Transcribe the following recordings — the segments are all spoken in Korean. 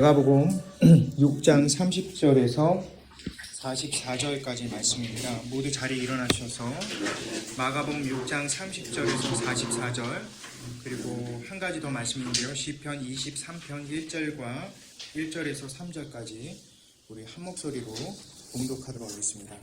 마가복음 6장 30절에서 44절까지 말씀입니다. 모두 자리에 일어나셔서 마가복음 6장 30절에서 44절, 그리고 한 가지 더 말씀인데요. 시편 23편 1절과 1절에서 3절까지 우리 한 목소리로 봉독하도록 하겠습니다.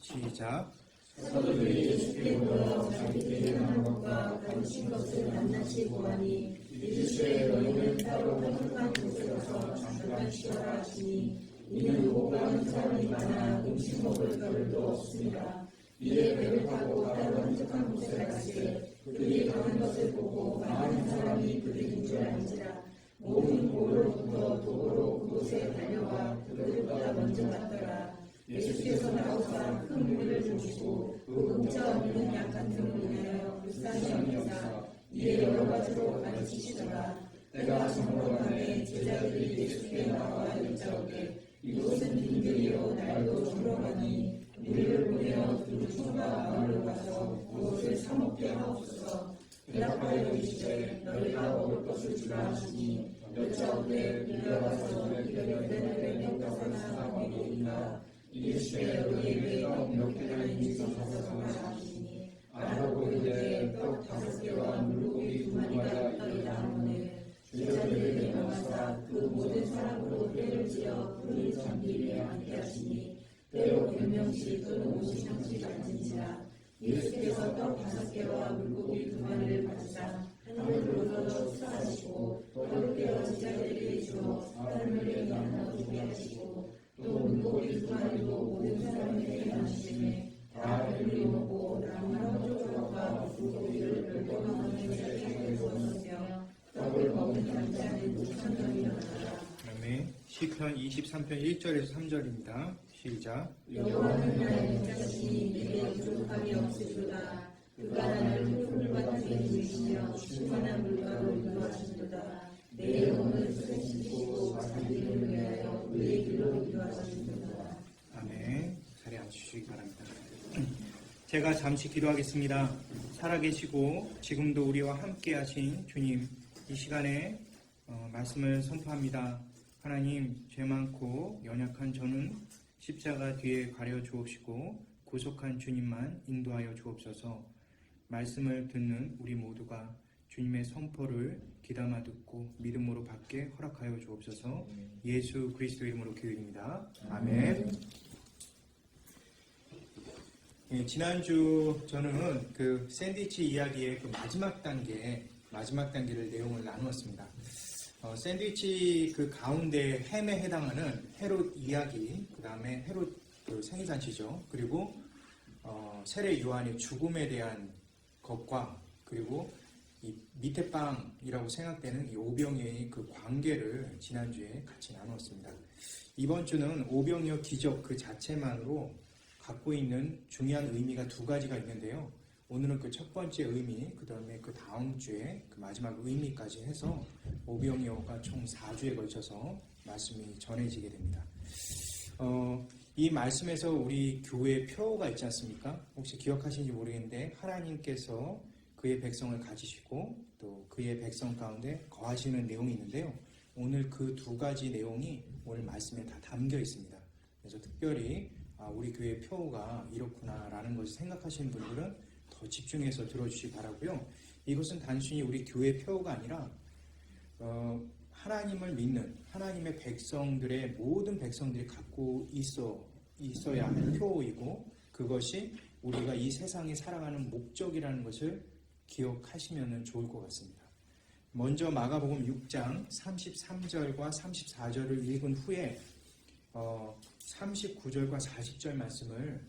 시작. 사도들이 예수께 보러 자기들이 일어난 것과 가르친 것을 낱낱이 보아니 이르시되 너희는 따로 한적한 곳에 가서 잠깐 쉬어라 하시니 이는 오가는 사람이 많아 음식 먹을 겨를도 없습니다. 이에 배를 타고 따로 한적한 곳에 갔을 그들이 가는 것을 보고 많은 사람이 그들인 줄 알지라. 모든 고로부터 도로 그곳에 달려와 그들보다 먼저 갔더라. 예수께서 나오사 큰 무리를 보시고 그 공짜 없는 약한 등을 인하여 불쌍히 여기사 이에 여러 가지로 가르치시더라. 때가 저물어가매 제자들이 예수께 나와 여짜오되 이곳은 빈들이요 날도 저물어가니 우리를 보내어 두루촌과 마을로 가서 무엇을 사 먹게 하옵소서. 대답하여 이르시되 너희가 먹을 것을 주라 하시니 여짜오되 우리가 가서 너희에게 몇 떡을 사 먹이리까. 이르시되 너희에게 떡 몇 개나 있는지 가서 말하시니 알아보고 이르되 떡 5개와 물고기 2마리가 있더이다 하노니 제자들을 내려가사 그 모든 사람으로 때를 지어 불을 잠기게 함께 하시니 때로 100명씩 또는 50명씩 앉은지라. 예수께서 떡 5개와 물고기 2마리를 받으사 하늘로 들어 축사하시고 떡을 떼어 제자들에게 주어 사람들에게 나눠주게 하시고 또 물고기 2마리도 모든 사람에게 나누시매 다 배불리 먹고 남은 조각과 물고기를 별도만한 제자에게 주었으며 떡을 먹은 남자는 6,000명이었더라. 아멘. 시편 23편 1절에서 3절입니다. 시작. 여호와는 나의 인자시니 내게 부족함이 없으리로다. 그가 나를 풀물 같게 주시며 충만한 물가로 인도하시리로다. 내 영혼을 쓰시고 자기를 위하여 의의 길로 인도하시리로다. 아멘. 자리에 앉으시기 바랍니다. 제가 잠시 기도하겠습니다. 살아계시고 지금도 우리와 함께 하신 주님, 이 시간에 말씀을 선포합니다. 하나님, 죄 많고 연약한 저는 십자가 뒤에 가려 주옵시고 구속한 주님만 인도하여 주옵소서. 말씀을 듣는 우리 모두가 주님의 선포를 귀담아 듣고 믿음으로 받게 허락하여 주옵소서. 예수 그리스도 이름으로 기도드립니다. 아멘. 지난주 저는 그 샌드위치 이야기의 그 마지막 단계를 내용을 나누었습니다. 샌드위치 그 가운데 햄에 해당하는 헤롯 이야기, 그 다음에 헤롯 그 생일잔치죠. 그리고 세례 요한의 죽음에 대한 것과, 그리고 이 밑에 빵이라고 생각되는 이 오병이어의 그 관계를 지난주에 같이 나누었습니다. 이번 주는 오병이어 기적 그 자체만으로 갖고 있는 중요한 의미가 두 가지가 있는데요. 오늘은 그 첫 번째 의미, 그 다음에 그 다음 주에 그 마지막 의미까지 해서 오병이어가 총 4주에 걸쳐서 말씀이 전해지게 됩니다. 이 말씀에서 우리 교회의 표가 있지 않습니까? 혹시 기억하시는지 모르겠는데 하나님께서 그의 백성을 가지시고 또 그의 백성 가운데 거하시는 내용이 있는데요. 오늘 그 두 가지 내용이 오늘 말씀에 다 담겨 있습니다. 그래서 특별히 우리 교회의 표가 이렇구나라는 것을 생각하시는 분들은 더 집중해서 들어주시기 바라고요. 이것은 단순히 우리 교회의 표가 아니라 하나님을 믿는 하나님의 백성들의 모든 백성들이 갖고 있어야 하는 표이고, 그것이 우리가 이 세상에 살아가는 목적이라는 것을 기억하시면 좋을 것 같습니다. 먼저 마가복음 6장 33절과 34절을 읽은 후에 39절과 40절 말씀을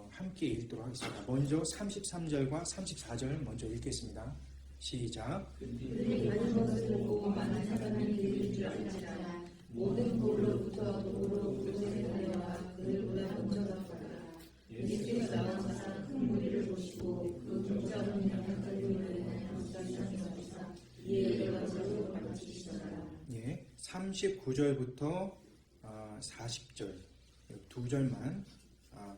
함께 읽도록 하겠습니다. 먼저 33절과 34절 먼저 읽겠습니다. 시작. 그들이 많은 것을 보고 많은 사람이 이르는 줄 알지라. 모든 돌로부터 도로 그곳에 달려와 그들보다 먼저 갔더라. 예수께서 나와서 큰 무리를 보시고 그 공짜 없는 약한 들림을 인하여 불쌍히 여기사 이에 여러 가지로 가르치시더라. 예, 39절부터 40절 두 절만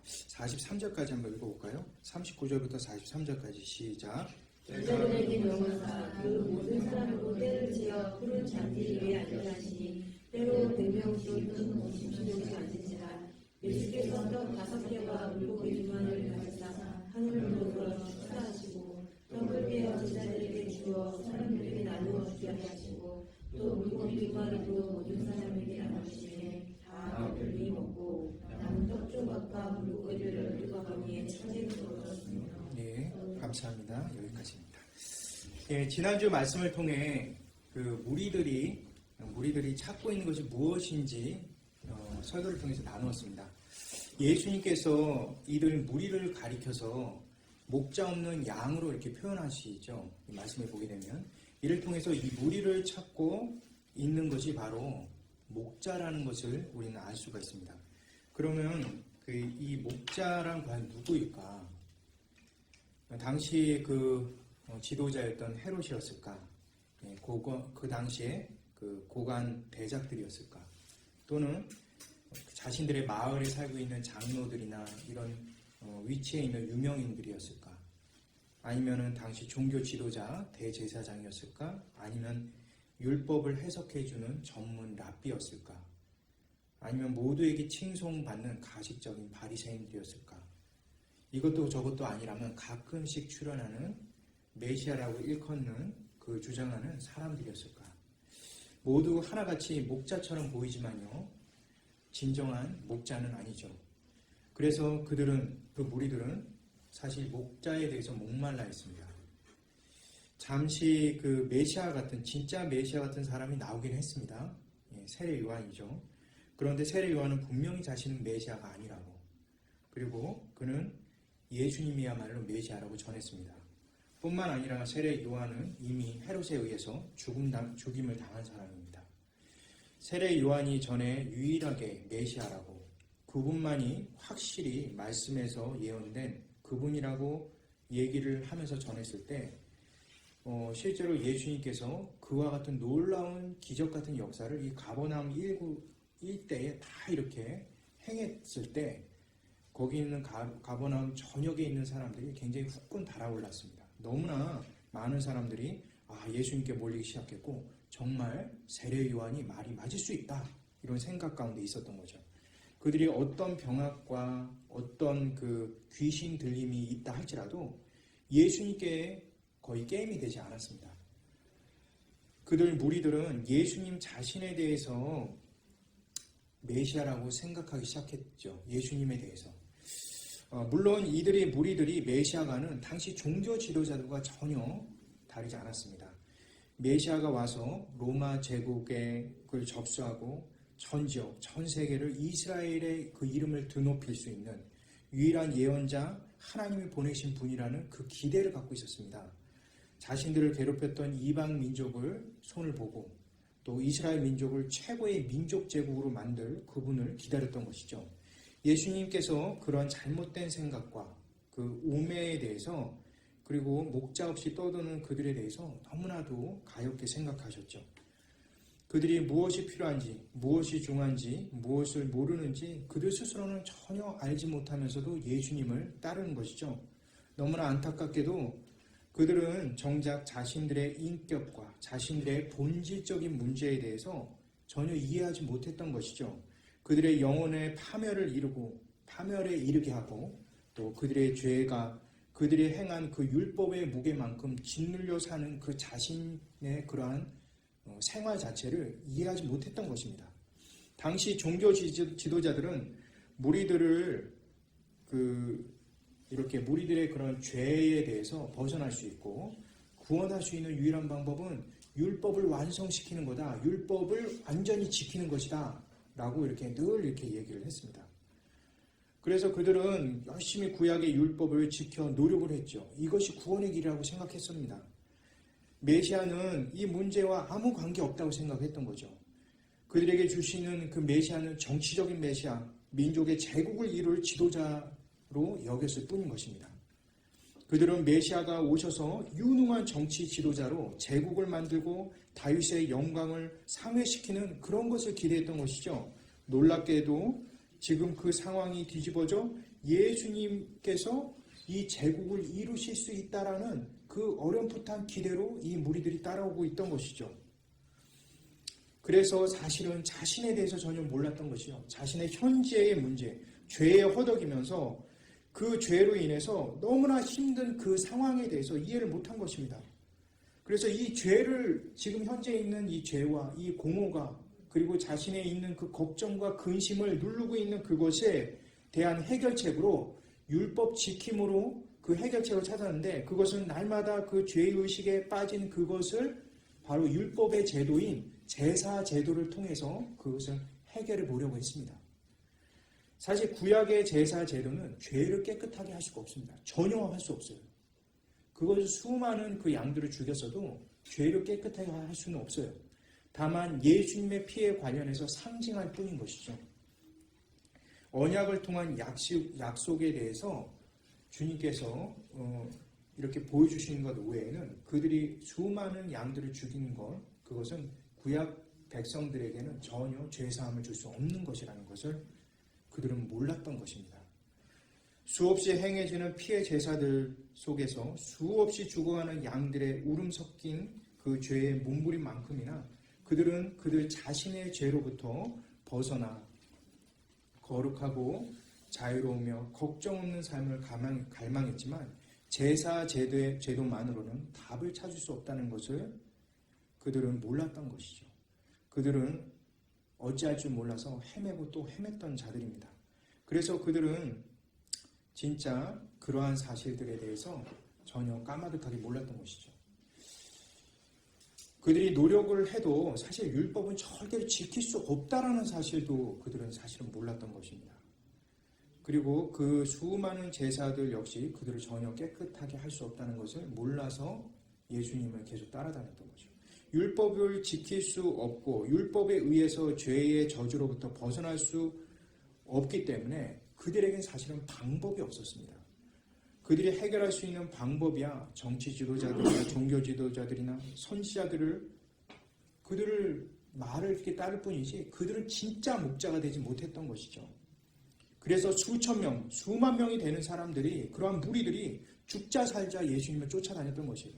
43절까지 한번 읽어볼까요? 39절부터 43절까지 시작. 제자들에게 명하사 그 모든 사람으로 때를 지어 푸른 잔디 위에 앉게 하시니 때로 100명 또는 50명이 앉은지라 예수께서 떡 5개와 물고기 2마리를 가지사 하늘로 들어 축사하시고 떡을 떼어 제자들에게 주어 사람들에게 나누어 주게 하시고 또 물고기 2마리도 모든 사람에게 나누시되 다 배불리 먹고 남은 떡 조각과 물고기를 뚜껑에 차례로 넣었습니다. 네, 감사합니다. 여기까지입니다. 예, 지난주 말씀을 통해 그 무리들이 찾고 있는 것이 무엇인지 설교를 통해서 나누었습니다. 예수님께서 이들 무리를 가리켜서 목자 없는 양으로 이렇게 표현하시죠. 이 말씀을 보게 되면 이를 통해서 이 무리를 찾고 있는 것이 바로 목자라는 것을 우리는 알 수가 있습니다. 그러면 이 목자란 과연 누구일까? 당시 그 지도자였던 헤롯이었을까? 그 당시에 그 고관 대작들이었을까? 또는 자신들의 마을에 살고 있는 장로들이나 이런 위치에 있는 유명인들이었을까? 아니면은 당시 종교 지도자 대제사장이었을까? 아니면 율법을 해석해주는 전문 랍비였을까? 아니면 모두에게 칭송받는 가식적인 바리새인들이었을까? 이것도 저것도 아니라면 가끔씩 출연하는 메시아라고 일컫는 그 주장하는 사람들이었을까? 모두 하나같이 목자처럼 보이지만요, 진정한 목자는 아니죠. 그래서 그 무리들은 사실 목자에 대해서 목말라 있습니다. 잠시 그 메시아 같은, 진짜 메시아 같은 사람이 나오긴 했습니다. 세례 요한이죠. 그런데 세례 요한은 분명히 자신은 메시아가 아니라고, 그리고 그는 예수님이야말로 메시아라고 전했습니다. 뿐만 아니라 세례 요한은 이미 헤롯에 의해서 죽임을 당한 사람입니다. 세례 요한이 전에 유일하게 메시아라고, 그분만이 확실히 말씀에서 예언된 그분이라고 얘기를 하면서 전했을 때 실제로 예수님께서 그와 같은 놀라운 기적 같은 역사를 이 가버나움 일대에 다 이렇게 행했을 때 거기 있는 가버나움 전역에 있는 사람들이 굉장히 후끈 달아올랐습니다. 너무나 많은 사람들이 예수님께 몰리기 시작했고, 정말 세례 요한이 말이 맞을 수 있다, 이런 생각 가운데 있었던 거죠. 그들이 어떤 병학과 어떤 그 귀신 들림이 있다 할지라도 예수님께 거의 게임이 되지 않았습니다. 그들 무리들은 예수님 자신에 대해서 메시아라고 생각하기 시작했죠. 예수님에 대해서. 물론 이들의 무리들이 메시아가는 당시 종교 지도자들과 전혀 다르지 않았습니다. 메시아가 와서 로마 제국에 그걸 접수하고 전 지역, 전 세계를 이스라엘의 그 이름을 드높일 수 있는 유일한 예언자, 하나님이 보내신 분이라는 그 기대를 갖고 있었습니다. 자신들을 괴롭혔던 이방 민족을 손을 보고 또 이스라엘 민족을 최고의 민족 제국으로 만들 그분을 기다렸던 것이죠. 예수님께서 그런 잘못된 생각과 그 우매에 대해서, 그리고 목자 없이 떠도는 그들에 대해서 너무나도 가엾게 생각하셨죠. 그들이 무엇이 필요한지, 무엇이 중요한지, 무엇을 모르는지 그들 스스로는 전혀 알지 못하면서도 예수님을 따르는 것이죠. 너무나 안타깝게도 그들은 정작 자신들의 인격과 자신들의 본질적인 문제에 대해서 전혀 이해하지 못했던 것이죠. 그들의 영혼의 파멸에 이르게 하고, 또 그들의 죄가 그들이 행한 그 율법의 무게만큼 짓눌려 사는 그 자신의 그러한 생활 자체를 이해하지 못했던 것입니다. 당시 종교 지도자들은 무리들을 이렇게 무리들의 그런 죄에 대해서 벗어날 수 있고 구원할 수 있는 유일한 방법은 율법을 완성시키는 거다, 율법을 완전히 지키는 것이다 라고 이렇게 늘 이렇게 얘기를 했습니다. 그래서 그들은 열심히 구약의 율법을 지켜 노력을 했죠. 이것이 구원의 길이라고 생각했습니다. 메시아는 이 문제와 아무 관계없다고 생각했던 거죠. 그들에게 주시는 그 메시아는 정치적인 메시아, 민족의 제국을 이룰 지도자로 여겼을 뿐인 것입니다. 그들은 메시아가 오셔서 유능한 정치 지도자로 제국을 만들고 다윗의 영광을 상회시키는 그런 것을 기대했던 것이죠. 놀랍게도 지금 그 상황이 뒤집어져 예수님께서 이 제국을 이루실 수 있다라는 그 어렴풋한 기대로 이 무리들이 따라오고 있던 것이죠. 그래서 사실은 자신에 대해서 전혀 몰랐던 것이요. 자신의 현재의 문제, 죄에 허덕이면서 그 죄로 인해서 너무나 힘든 그 상황에 대해서 이해를 못한 것입니다. 그래서 이 죄를, 지금 현재 있는 이 죄와 이 공허가, 그리고 자신에 있는 그 걱정과 근심을 누르고 있는 그것에 대한 해결책으로 율법 지킴으로 그 해결책을 찾았는데, 그것은 날마다 그 죄의식에 빠진 그것을 바로 율법의 제도인 제사 제도를 통해서 그것을 해결해 보려고 했습니다. 사실 구약의 제사 제도는 죄를 깨끗하게 할 수가 없습니다. 전혀 할 수 없어요. 그것을 수많은 그 양들을 죽였어도 죄를 깨끗하게 할 수는 없어요. 다만 예수님의 피에 관련해서 상징할 뿐인 것이죠. 언약을 통한 약속에 대해서 주님께서 이렇게 보여주시는 것 외에는 그들이 수많은 양들을 죽이는 것, 그것은 구약 백성들에게는 전혀 죄사함을 줄 수 없는 것이라는 것을 그들은 몰랐던 것입니다. 수없이 행해지는 피해 제사들 속에서 수없이 죽어가는 양들의 울음 섞인 그 죄의 몸부림 만큼이나 그들은 그들 자신의 죄로부터 벗어나 거룩하고 자유로우며 걱정 없는 삶을 갈망했지만 제사 제도만으로는 답을 찾을 수 없다는 것을 그들은 몰랐던 것이죠. 그들은 어찌할 줄 몰라서 헤매고 또 헤맸던 자들입니다. 그래서 그들은 진짜 그러한 사실들에 대해서 전혀 까마득하게 몰랐던 것이죠. 그들이 노력을 해도 사실 율법은 절대로 지킬 수 없다라는 사실도 그들은 사실은 몰랐던 것입니다. 그리고 그 수많은 제사들 역시 그들을 전혀 깨끗하게 할 수 없다는 것을 몰라서 예수님을 계속 따라다녔던 거죠. 율법을 지킬 수 없고 율법에 의해서 죄의 저주로부터 벗어날 수 없기 때문에 그들에겐 사실은 방법이 없었습니다. 그들이 해결할 수 있는 방법이야 정치 지도자들이나 종교 지도자들이나 선지자들을 그들을 말을 이렇게 따를 뿐이지 그들은 진짜 목자가 되지 못했던 것이죠. 그래서 수천 명, 수만 명이 되는 사람들이, 그러한 무리들이 죽자 살자 예수님을 쫓아다녔던 것이에요.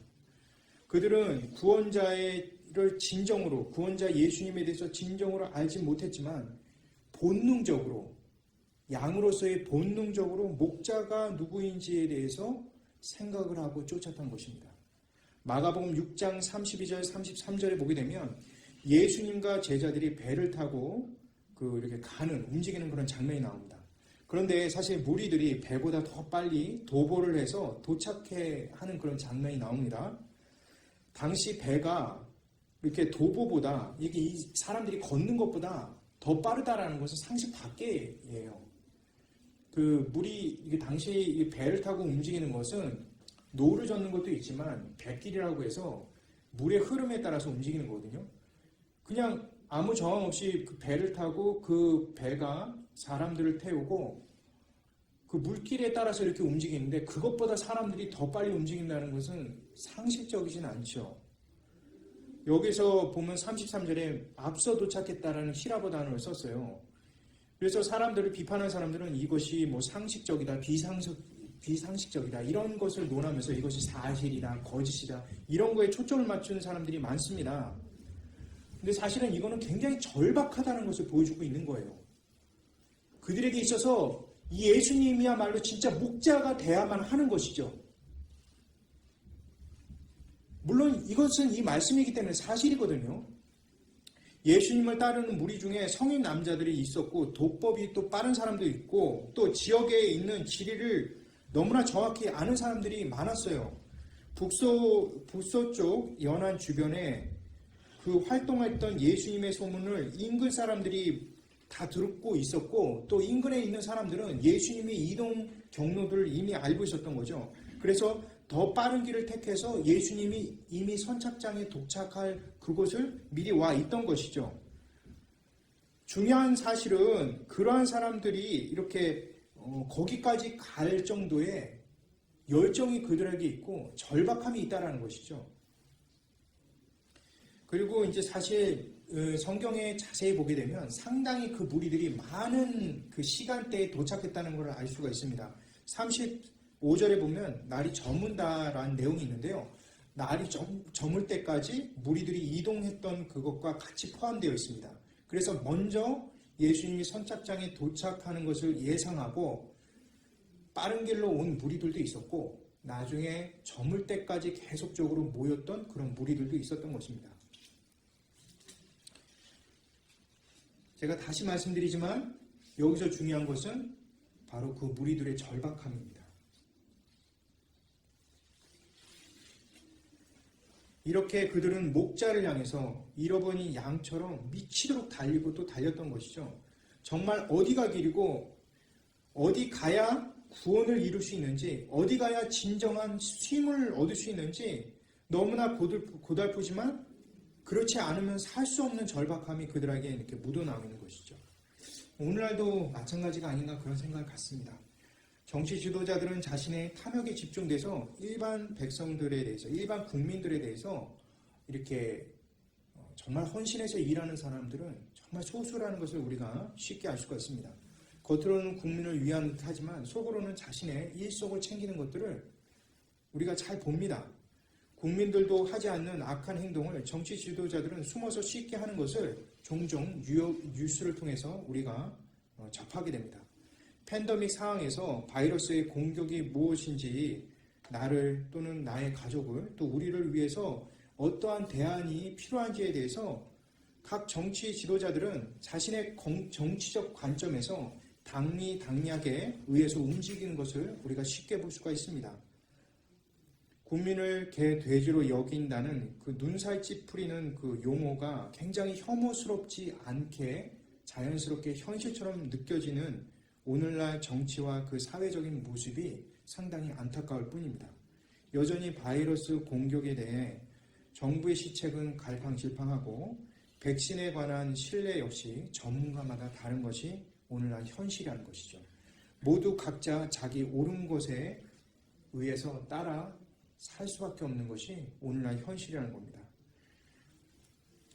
그들은 구원자를 진정으로, 구원자 예수님에 대해서 진정으로 알지 못했지만 본능적으로, 양으로서의 본능적으로 목자가 누구인지에 대해서 생각을 하고 쫓았던 것입니다. 마가복음 6장 32절 33절에 보게 되면 예수님과 제자들이 배를 타고 이렇게 움직이는 그런 장면이 나옵니다. 그런데 사실 무리들이 배보다 더 빨리 도보를 해서 도착해 하는 그런 장면이 나옵니다. 당시 배가 이렇게 도보보다 이게 사람들이 걷는 것보다 더 빠르다라는 것은 상식 밖이에요. 이게 당시 배를 타고 움직이는 것은 노를 젓는 것도 있지만 뱃길이라고 해서 물의 흐름에 따라서 움직이는 거거든요. 그냥 아무 저항 없이 그 배를 타고 그 배가 사람들을 태우고 그 물길에 따라서 이렇게 움직이는데 그것보다 사람들이 더 빨리 움직인다는 것은 상식적이진 않죠. 여기서 보면 33절에 앞서 도착했다라는 히라보 단어를 썼어요. 그래서 사람들을 비판하는 사람들은 이것이 상식적이다, 비상식적이다 이런 것을 논하면서 이것이 사실이다, 거짓이다 이런 거에 초점을 맞추는 사람들이 많습니다. 근데 사실은 이거는 굉장히 절박하다는 것을 보여주고 있는 거예요. 그들에게 있어서 이 예수님이야말로 진짜 목자가 돼야만 하는 것이죠. 물론 이것은 이 말씀이기 때문에 사실이거든요. 예수님을 따르는 무리 중에 성인 남자들이 있었고 도법이 또 빠른 사람도 있고 또 지역에 있는 지리를 너무나 정확히 아는 사람들이 많았어요. 북서쪽 연안 주변에 그 활동했던 예수님의 소문을 인근 사람들이 다 듣고 있었고 또 인근에 있는 사람들은 예수님의 이동 경로들을 이미 알고 있었던 거죠. 그래서 더 빠른 길을 택해서 예수님이 이미 선착장에 도착할 그곳을 미리 와 있던 것이죠. 중요한 사실은 그러한 사람들이 이렇게 거기까지 갈 정도의 열정이 그들에게 있고 절박함이 있다는 것이죠. 그리고 이제 사실 성경에 자세히 보게 되면 상당히 그 무리들이 많은 그 시간대에 도착했다는 걸 알 수가 있습니다. 35절에 보면 날이 저문다라는 내용이 있는데요. 날이 저물 때까지 무리들이 이동했던 그것과 같이 포함되어 있습니다. 그래서 먼저 예수님이 선착장에 도착하는 것을 예상하고 빠른 길로 온 무리들도 있었고 나중에 저물 때까지 계속적으로 모였던 그런 무리들도 있었던 것입니다. 제가 다시 말씀드리지만 여기서 중요한 것은 바로 그 무리들의 절박함입니다. 이렇게 그들은 목자를 향해서 잃어버린 양처럼 미치도록 달리고 또 달렸던 것이죠. 정말 어디가 길이고 어디 가야 구원을 이룰 수 있는지, 어디 가야 진정한 쉼을 얻을 수 있는지 너무나 고달프지만 그렇지 않으면 살 수 없는 절박함이 그들에게 이렇게 묻어나오는 것이죠. 오늘날도 마찬가지가 아닌가 그런 생각을 갖습니다. 정치 지도자들은 자신의 탐욕에 집중돼서 일반 백성들에 대해서, 일반 국민들에 대해서 이렇게 정말 헌신해서 일하는 사람들은 정말 소수라는 것을 우리가 쉽게 알 수가 있습니다. 겉으로는 국민을 위한 듯 하지만 속으로는 자신의 일속을 챙기는 것들을 우리가 잘 봅니다. 국민들도 하지 않는 악한 행동을 정치 지도자들은 숨어서 쉽게 하는 것을 종종 뉴스를 통해서 우리가 접하게 됩니다. 팬데믹 상황에서 바이러스의 공격이 무엇인지 나를 또는 나의 가족을 또 우리를 위해서 어떠한 대안이 필요한지에 대해서 각 정치 지도자들은 자신의 정치적 관점에서 당리당략에 의해서 움직이는 것을 우리가 쉽게 볼 수가 있습니다. 국민을 개 돼지로 여긴다는 그 눈살 찌푸리는 그 용어가 굉장히 혐오스럽지 않게 자연스럽게 현실처럼 느껴지는 오늘날 정치와 그 사회적인 모습이 상당히 안타까울 뿐입니다. 여전히 바이러스 공격에 대해 정부의 시책은 갈팡질팡하고 백신에 관한 신뢰 역시 전문가마다 다른 것이 오늘날 현실이라는 것이죠. 모두 각자 자기 옳은 것에 의해서 따라 살 수밖에 없는 것이 오늘날 현실이라는 겁니다.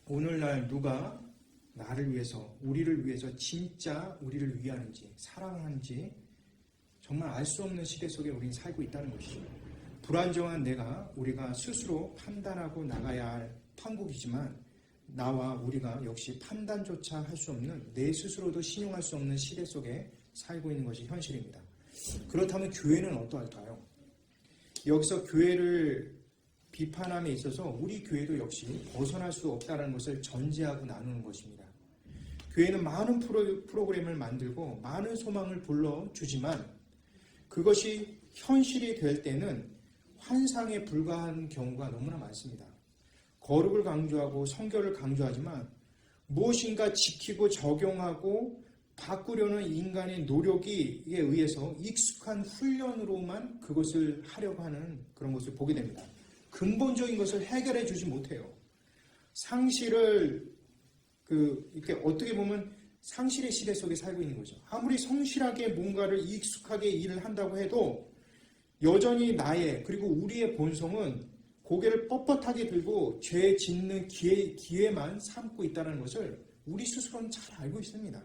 오늘날 누가 나를 위해서, 우리를 위해서 진짜 우리를 위하는지, 사랑하는지 정말 알 수 없는 시대 속에 우리는 살고 있다는 것이죠. 불안정한 우리가 스스로 판단하고 나가야 할 판국이지만 나와 우리가 역시 판단조차 할 수 없는, 내 스스로도 신용할 수 없는 시대 속에 살고 있는 것이 현실입니다. 그렇다면 교회는 어떠할까요? 여기서 교회를 비판함에 있어서 우리 교회도 역시 벗어날 수 없다는 것을 전제하고 나누는 것입니다. 교회는 많은 프로그램을 만들고 많은 소망을 불러주지만 그것이 현실이 될 때는 환상에 불과한 경우가 너무나 많습니다. 거룩을 강조하고 성결을 강조하지만 무엇인가 지키고 적용하고 바꾸려는 인간의 노력에 의해서 익숙한 훈련으로만 그것을 하려고 하는 그런 것을 보게 됩니다. 근본적인 것을 해결해 주지 못해요. 상실을 이렇게 어떻게 보면 상실의 시대 속에 살고 있는 거죠. 아무리 성실하게 뭔가를 익숙하게 일을 한다고 해도 여전히 나의 그리고 우리의 본성은 고개를 뻣뻣하게 들고 죄 짓는 기회만 삼고 있다는 것을 우리 스스로는 잘 알고 있습니다.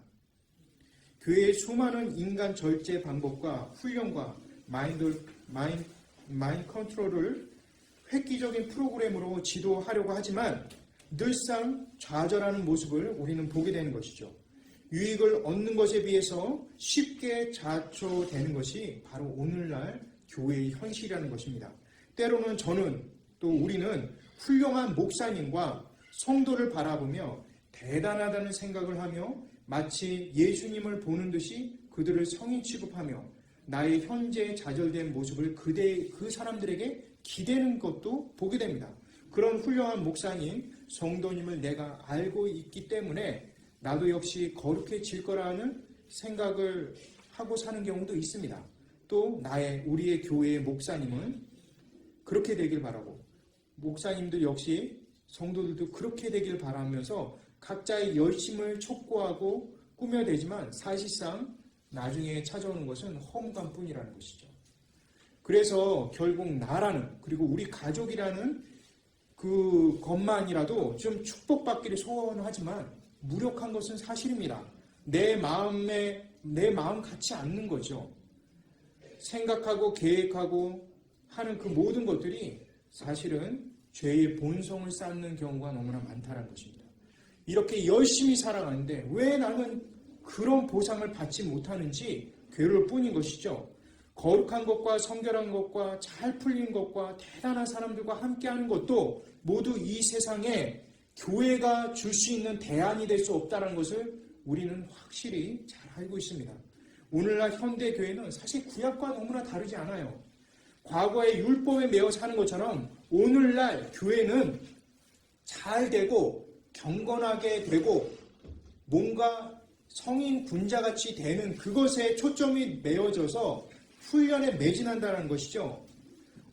교회의 수많은 인간 절제 방법과 훈련과 마인드 컨트롤을 획기적인 프로그램으로 지도하려고 하지만 늘상 좌절하는 모습을 우리는 보게 되는 것이죠. 유익을 얻는 것에 비해서 쉽게 자초되는 것이 바로 오늘날 교회의 현실이라는 것입니다. 때로는 저는 또 우리는 훌륭한 목사님과 성도를 바라보며 대단하다는 생각을 하며 마치 예수님을 보는 듯이 그들을 성인 취급하며 나의 현재 좌절된 모습을 그 사람들에게 기대는 것도 보게 됩니다. 그런 훌륭한 목사님, 성도님을 내가 알고 있기 때문에 나도 역시 거룩해질 거라는 생각을 하고 사는 경우도 있습니다. 또 우리의 교회의 목사님은 그렇게 되길 바라고 목사님들 역시 성도들도 그렇게 되길 바라면서 각자의 열심을 촉구하고 꾸며대지만 사실상 나중에 찾아오는 것은 허무감뿐이라는 것이죠. 그래서 결국 나라는 그리고 우리 가족이라는 그 것만이라도 좀 축복받기를 소원하지만 무력한 것은 사실입니다. 내 마음 같지 않는 거죠. 생각하고 계획하고 하는 그 모든 것들이 사실은 죄의 본성을 쌓는 경우가 너무나 많다는 것입니다. 이렇게 열심히 살아가는데 왜 나는 그런 보상을 받지 못하는지 괴로울 뿐인 것이죠. 거룩한 것과 성결한 것과 잘 풀린 것과 대단한 사람들과 함께하는 것도 모두 이 세상에 교회가 줄 수 있는 대안이 될 수 없다는 것을 우리는 확실히 잘 알고 있습니다. 오늘날 현대 교회는 사실 구약과 너무나 다르지 않아요. 과거의 율법에 매여 사는 것처럼 오늘날 교회는 잘 되고 경건하게 되고 뭔가 성인 군자같이 되는 그것에 초점이 매어져서 훈련에 매진한다는 것이죠.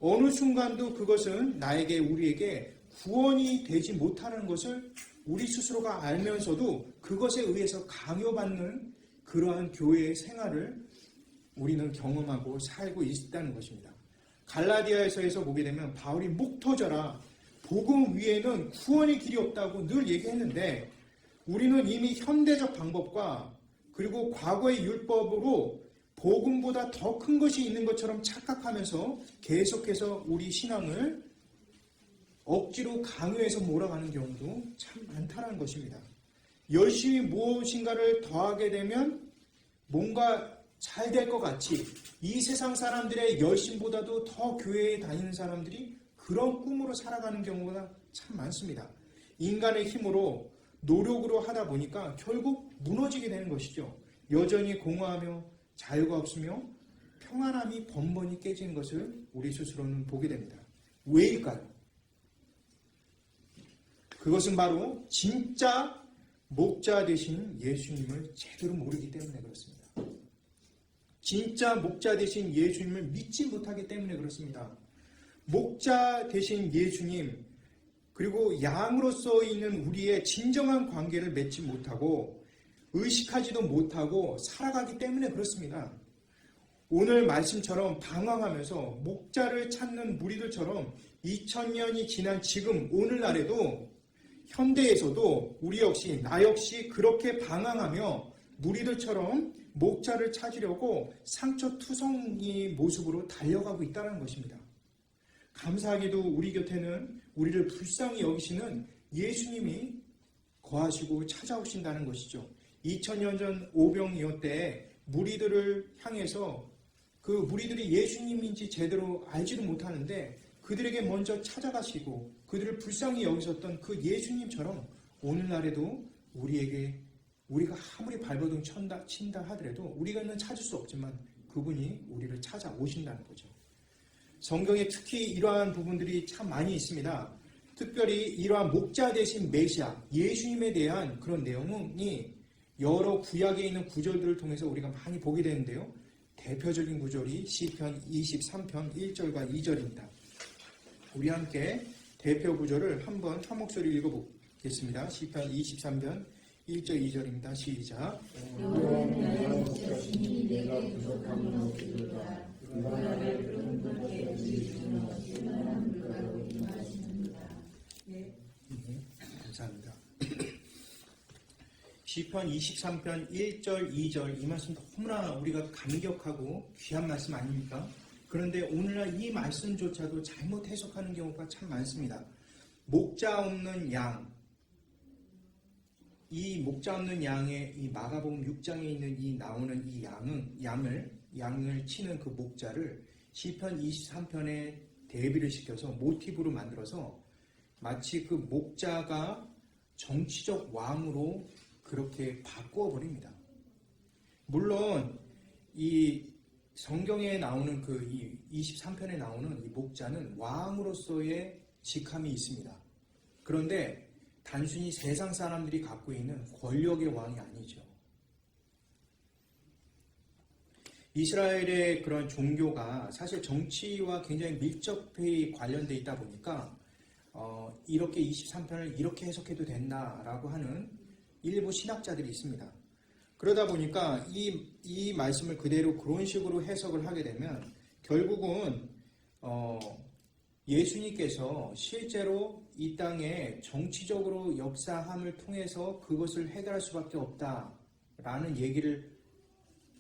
어느 순간도 그것은 나에게 우리에게 구원이 되지 못하는 것을 우리 스스로가 알면서도 그것에 의해서 강요받는 그러한 교회의 생활을 우리는 경험하고 살고 있다는 것입니다. 갈라디아에서 보게 되면 바울이 목 터져라, 복음 위에는 구원의 길이 없다고 늘 얘기했는데 우리는 이미 현대적 방법과 그리고 과거의 율법으로 복음보다 더 큰 것이 있는 것처럼 착각하면서 계속해서 우리 신앙을 억지로 강요해서 몰아가는 경우도 참 많다는 것입니다. 열심히 무엇인가를 더하게 되면 뭔가 잘 될 것 같이 이 세상 사람들의 열심보다도 더 교회에 다니는 사람들이 그런 꿈으로 살아가는 경우가 참 많습니다. 인간의 힘으로 노력으로 하다 보니까 결국 무너지게 되는 것이죠. 여전히 공허하며 자유가 없으며 평안함이 번번이 깨지는 것을 우리 스스로는 보게 됩니다. 왜일까요? 그것은 바로 진짜 목자 되신 예수님을 제대로 모르기 때문에 그렇습니다. 진짜 목자 되신 예수님을 믿지 못하기 때문에 그렇습니다. 목자 되신 예수님 그리고 양으로서 있는 우리의 진정한 관계를 맺지 못하고 의식하지도 못하고 살아가기 때문에 그렇습니다. 오늘 말씀처럼 방황하면서 목자를 찾는 무리들처럼 2000년이 지난 지금 오늘날에도 현대에서도 우리 역시 나 역시 그렇게 방황하며 무리들처럼 목자를 찾으려고 상처투성이 모습으로 달려가고 있다는 것입니다. 감사하게도 우리 곁에는 우리를 불쌍히 여기시는 예수님이 거하시고 찾아오신다는 것이죠. 2000년 전 오병이어 때 무리들을 향해서 그 무리들이 예수님인지 제대로 알지도 못하는데 그들에게 먼저 찾아가시고 그들을 불쌍히 여기셨던 그 예수님처럼 오늘날에도 우리가 아무리 발버둥 친다 하더라도 우리가는 찾을 수 없지만 그분이 우리를 찾아오신다는 거죠. 성경에 특히 이러한 부분들이 참 많이 있습니다. 특별히 이러한 목자 되신 메시아 예수님에 대한 그런 내용이 여러 구약에 있는 구절들을 통해서 우리가 많이 보게 되는데요. 대표적인 구절이 시편 23편 1절과 2절입니다. 우리 함께 대표 구절을 한번 한 목소리 읽어보겠습니다. 시편 23편 1절 2절입니다. 시작. 여호와는 나의 목자시니 내게 부족함은 없으리로다. 그가 나를 푸른 물에 인도하시며 신선한 물가로 인도하시느니라. 감사합니다. 시편 23편 1절 2절 이 말씀 너무나 우리가 감격하고 귀한 말씀 아닙니까? 그런데 오늘날 이 말씀조차도 잘못 해석하는 경우가 참 많습니다. 목자 없는 양, 이 목자 없는 양의 이 마가복음 6장에 있는 이 나오는 이 양을 치는 그 목자를 시편 23편에 대비를 시켜서 모티브로 만들어서 마치 그 목자가 정치적 왕으로 그렇게 바꾸어 버립니다. 물론 이 성경에 나오는 그 23편에 나오는 이 목자는 왕으로서의 직함이 있습니다. 그런데 단순히 세상 사람들이 갖고 있는 권력의 왕이 아니죠. 이스라엘의 그런 종교가 사실 정치와 굉장히 밀접히 관련되어 있다 보니까 이렇게 23편을 이렇게 해석해도 된다라고 하는 일부 신학자들이 있습니다. 그러다 보니까 이 말씀을 그대로 그런 식으로 해석을 하게 되면 결국은 예수님께서 실제로 이 땅에 정치적으로 역사함을 통해서 그것을 해결할 수밖에 없다라는 얘기를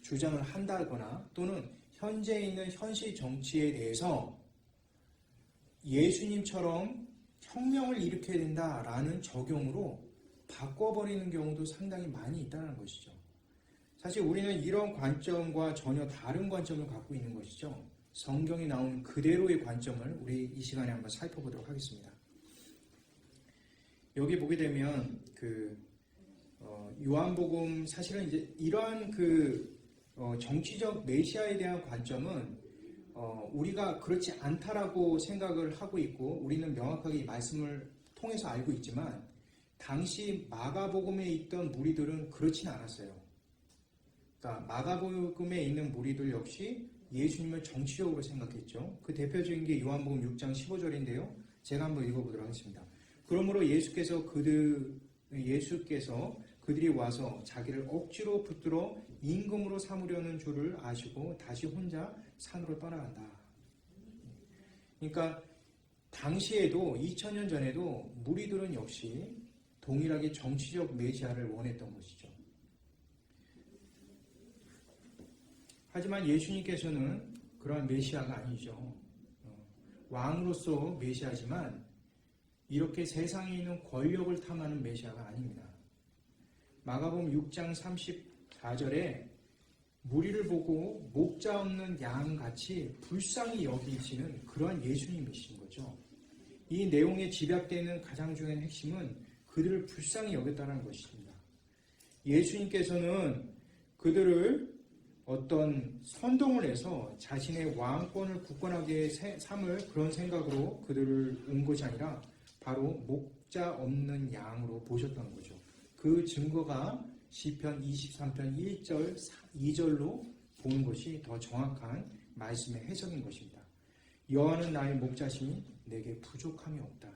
주장을 한다거나 또는 현재 있는 현실 정치에 대해서 예수님처럼 혁명을 일으켜야 된다라는 적용으로 바꿔버리는 경우도 상당히 많이 있다는 것이죠. 사실 우리는 이런 관점과 전혀 다른 관점을 갖고 있는 것이죠. 성경에 나오는 그대로의 관점을 우리 이 시간에 한번 살펴보도록 하겠습니다. 여기 보게 되면 요한복음 사실은 이제 이러한 정치적 메시아에 대한 관점은 우리가 그렇지 않다라고 생각을 하고 있고 우리는 명확하게 이 말씀을 통해서 알고 있지만 당시 마가복음에 있던 무리들은 그렇지는 않았어요. 그러니까 마가복음에 있는 무리들 역시 예수님을 정치적으로 생각했죠. 그 대표적인 게 요한복음 6장 15절인데요. 제가 한번 읽어보도록 하겠습니다. 그러므로 예수께서 그들이 와서 자기를 억지로 붙들어 임금으로 삼으려는 줄을 아시고 다시 혼자 산으로 떠나간다. 그러니까 당시에도 2000년 전에도 무리들은 역시 동일하게 정치적 메시아를 원했던 것이죠. 하지만 예수님께서는 그러한 메시아가 아니죠. 왕으로서 메시아지만 이렇게 세상에 있는 권력을 탐하는 메시아가 아닙니다. 마가복음 6장 34절에 무리를 보고 목자 없는 양같이 불쌍히 여기시는 그러한 예수님이신 거죠. 이 내용에 집약되는 가장 중요한 핵심은 그들을 불쌍히 여겼다는 것입니다. 예수님께서는 그들을 어떤 선동을 해서 자신의 왕권을 굳건하게 삼을 그런 생각으로 그들을 온 것이 아니라 바로 목자 없는 양으로 보셨던 거죠. 그 증거가 시편 23편 1절 2절로 보는 것이 더 정확한 말씀의 해석인 것입니다. 여호와는 나의 목자시니 내게 부족함이 없다.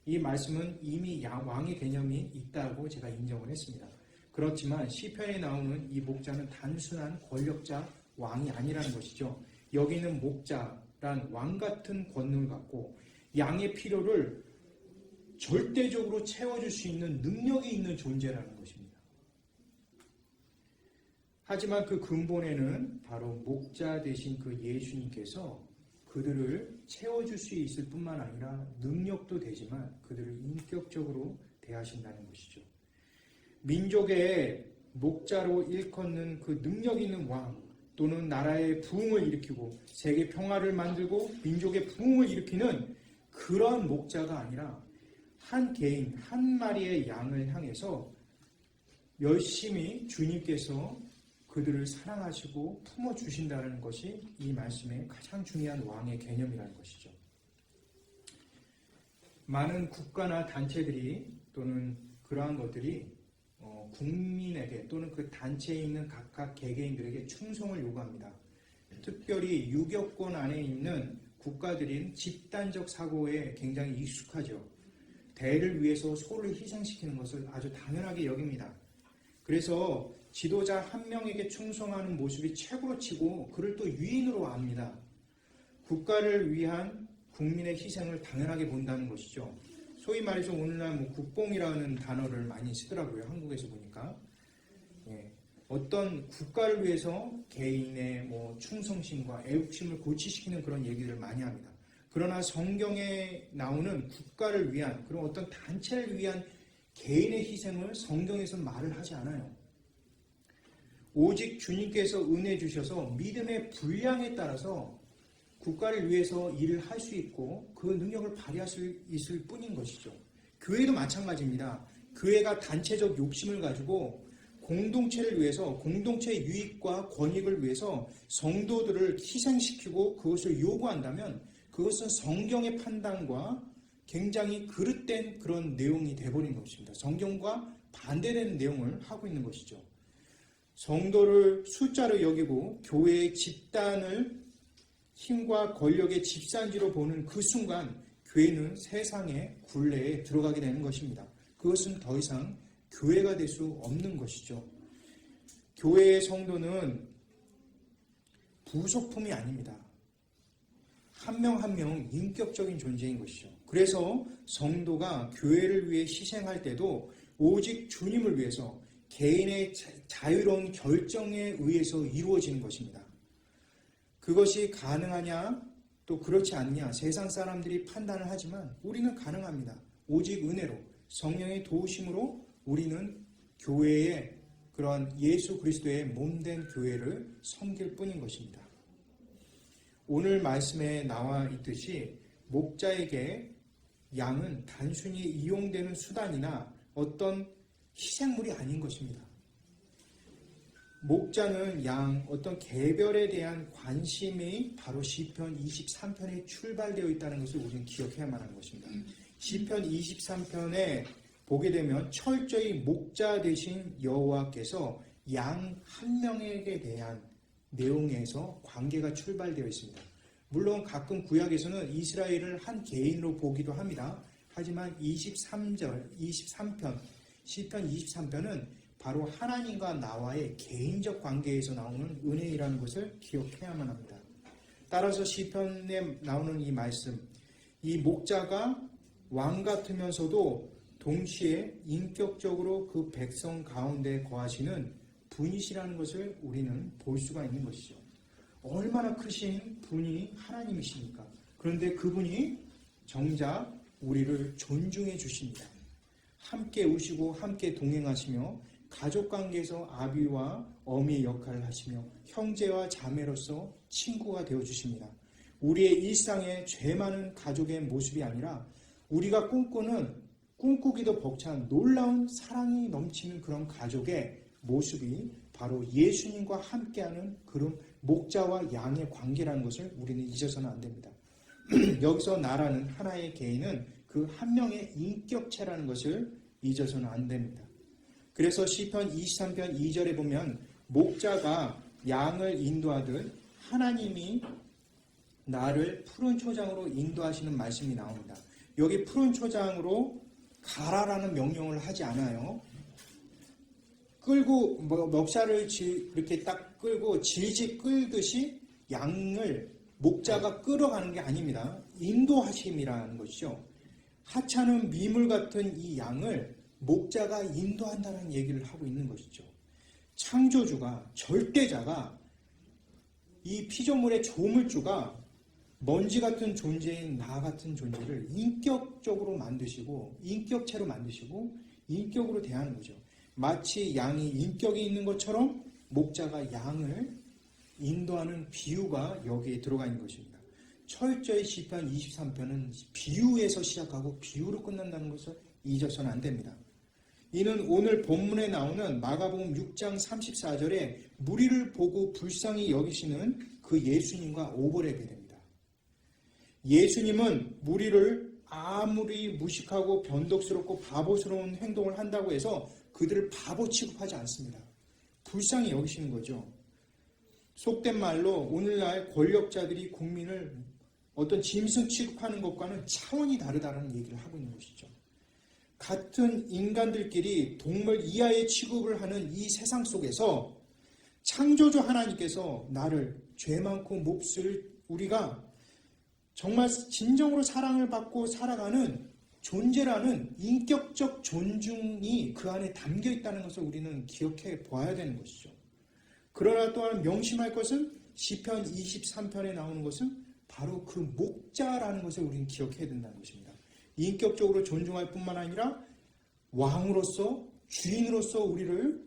이 말씀은 이미 왕의 개념이 있다고 제가 인정을 했습니다. 그렇지만 시편에 나오는 이 목자는 단순한 권력자 왕이 아니라는 것이죠. 여기는 목자란 왕 같은 권능을 갖고 양의 필요를 절대적으로 채워줄 수 있는 능력이 있는 존재라는 것입니다. 하지만 그 근본에는 바로 목자 되신 그 예수님께서 그들을 채워줄 수 있을 뿐만 아니라 능력도 되지만 그들을 인격적으로 대하신다는 것이죠. 민족의 목자로 일컫는 그 능력 있는 왕 또는 나라의 부흥을 일으키고 세계 평화를 만들고 민족의 부흥을 일으키는 그러한 목자가 아니라 한 개인 한 마리의 양을 향해서 열심히 주님께서 그들을 사랑하시고 품어주신다는 것이 이 말씀의 가장 중요한 왕의 개념이라는 것이죠. 많은 국가나 단체들이 또는 그러한 것들이 국민에게 또는 그 단체에 있는 각각 개개인들에게 충성을 요구합니다. 특별히 유교권 안에 있는 국가들인 집단적 사고에 굉장히 익숙하죠. 대를 위해서 소를 희생시키는 것을 아주 당연하게 여깁니다. 그래서 지도자 한 명에게 충성하는 모습이 최고로 치고 그를 또 유인으로 압니다. 국가를 위한 국민의 희생을 당연하게 본다는 것이죠. 소위 말해서 오늘날 국뽕이라는 단어를 많이 쓰더라고요. 한국에서 보니까. 어떤 국가를 위해서 개인의 충성심과 애국심을 고취시키는 그런 얘기를 많이 합니다. 그러나 성경에 나오는 국가를 위한 그런 어떤 단체를 위한 개인의 희생을 성경에서는 말을 하지 않아요. 오직 주님께서 은혜 주셔서 믿음의 분량에 따라서 국가를 위해서 일을 할 수 있고 그 능력을 발휘할 수 있을 뿐인 것이죠. 교회도 마찬가지입니다. 교회가 단체적 욕심을 가지고 공동체를 위해서 공동체의 유익과 권익을 위해서 성도들을 희생시키고 그것을 요구한다면 그것은 성경의 판단과 굉장히 그릇된 그런 내용이 되어버린 것입니다. 성경과 반대되는 내용을 하고 있는 것이죠. 성도를 숫자로 여기고 교회의 집단을 힘과 권력의 집산지로 보는 그 순간 교회는 세상의 굴레에 들어가게 되는 것입니다. 그것은 더 이상 교회가 될 수 없는 것이죠. 교회의 성도는 부속품이 아닙니다. 한 명 한 명 인격적인 존재인 것이죠. 그래서 성도가 교회를 위해 희생할 때도 오직 주님을 위해서 개인의 자유로운 결정에 의해서 이루어지는 것입니다. 그것이 가능하냐? 또 그렇지 않냐 세상 사람들이 판단을 하지만 우리는 가능합니다. 오직 은혜로 성령의 도우심으로 우리는 교회의 그런 예수 그리스도의 몸된 교회를 섬길 뿐인 것입니다. 오늘 말씀에 나와 있듯이 목자에게 양은 단순히 이용되는 수단이나 어떤 희생물이 아닌 것입니다. 목자는 양 어떤 개별에 대한 관심이 바로 시편 23편에 출발되어 있다는 것을 우리는 기억해야만 하는 것입니다. 시편 23편에 보게 되면 철저히 목자 되신 여호와께서 양 한 명에게 대한 내용에서 관계가 출발되어 있습니다. 물론 가끔 구약에서는 이스라엘을 한 개인으로 보기도 합니다. 하지만 23편, 시편 23편은 바로 하나님과 나와의 개인적 관계에서 나오는 은혜이라는 것을 기억해야만 합니다. 따라서 시편에 나오는 이 말씀, 이 목자가 왕 같으면서도 동시에 인격적으로 그 백성 가운데 거하시는 분이시라는 것을 우리는 볼 수가 있는 것이죠. 얼마나 크신 분이 하나님이십니까? 그런데 그분이 정작 우리를 존중해 주십니다. 함께 우시고 함께 동행하시며 가족관계에서 아비와 어미의 역할을 하시며 형제와 자매로서 친구가 되어주십니다. 우리의 일상에 죄 많은 가족의 모습이 아니라 우리가 꿈꾸기도 벅찬 놀라운 사랑이 넘치는 그런 가족의 모습이 바로 예수님과 함께하는 그런 목자와 양의 관계라는 것을 우리는 잊어서는 안 됩니다. 여기서 나라는 하나의 개인은 그 한 명의 인격체라는 것을 잊어서는 안 됩니다. 그래서 시편 23편 2절에 보면 목자가 양을 인도하듯 하나님이 나를 푸른 초장으로 인도하시는 말씀이 나옵니다. 여기 푸른 초장으로 가라라는 명령을 하지 않아요. 끌고 멱살을 이렇게 딱 끌고 질질 끌듯이 양을 목자가 끌어가는 게 아닙니다. 인도하심이라는 것이죠. 하찮은 미물 같은 이 양을 목자가 인도한다는 얘기를 하고 있는 것이죠. 창조주가, 절대자가, 이 피조물의 조물주가 먼지 같은 존재인 나 같은 존재를 인격적으로 만드시고 인격체로 만드시고 인격으로 대하는 거죠. 마치 양이 인격이 있는 것처럼 목자가 양을 인도하는 비유가 여기에 들어가 있는 것입니다. 철저히 시편 23편은 비유에서 시작하고 비유로 끝난다는 것을 잊어서는 안 됩니다. 이는 오늘 본문에 나오는 마가복음 6장 34절에 무리를 보고 불쌍히 여기시는 그 예수님과 오버랩이 됩니다. 예수님은 무리를 아무리 무식하고 변덕스럽고 바보스러운 행동을 한다고 해서 그들을 바보 취급하지 않습니다. 불쌍히 여기시는 거죠. 속된 말로 오늘날 권력자들이 국민을 어떤 짐승 취급하는 것과는 차원이 다르다는 얘기를 하고 있는 것이죠. 같은 인간들끼리 동물 이하의 취급을 하는 이 세상 속에서 창조주 하나님께서 나를 죄 많고 몹쓸 우리가 정말 진정으로 사랑을 받고 살아가는 존재라는 인격적 존중이 그 안에 담겨 있다는 것을 우리는 기억해 보아야 되는 것이죠. 그러나 또한 명심할 것은 시편 23편에 나오는 것은 바로 그 목자라는 것을 우리는 기억해야 된다는 것입니다. 인격적으로 존중할 뿐만 아니라 왕으로서 주인으로서 우리를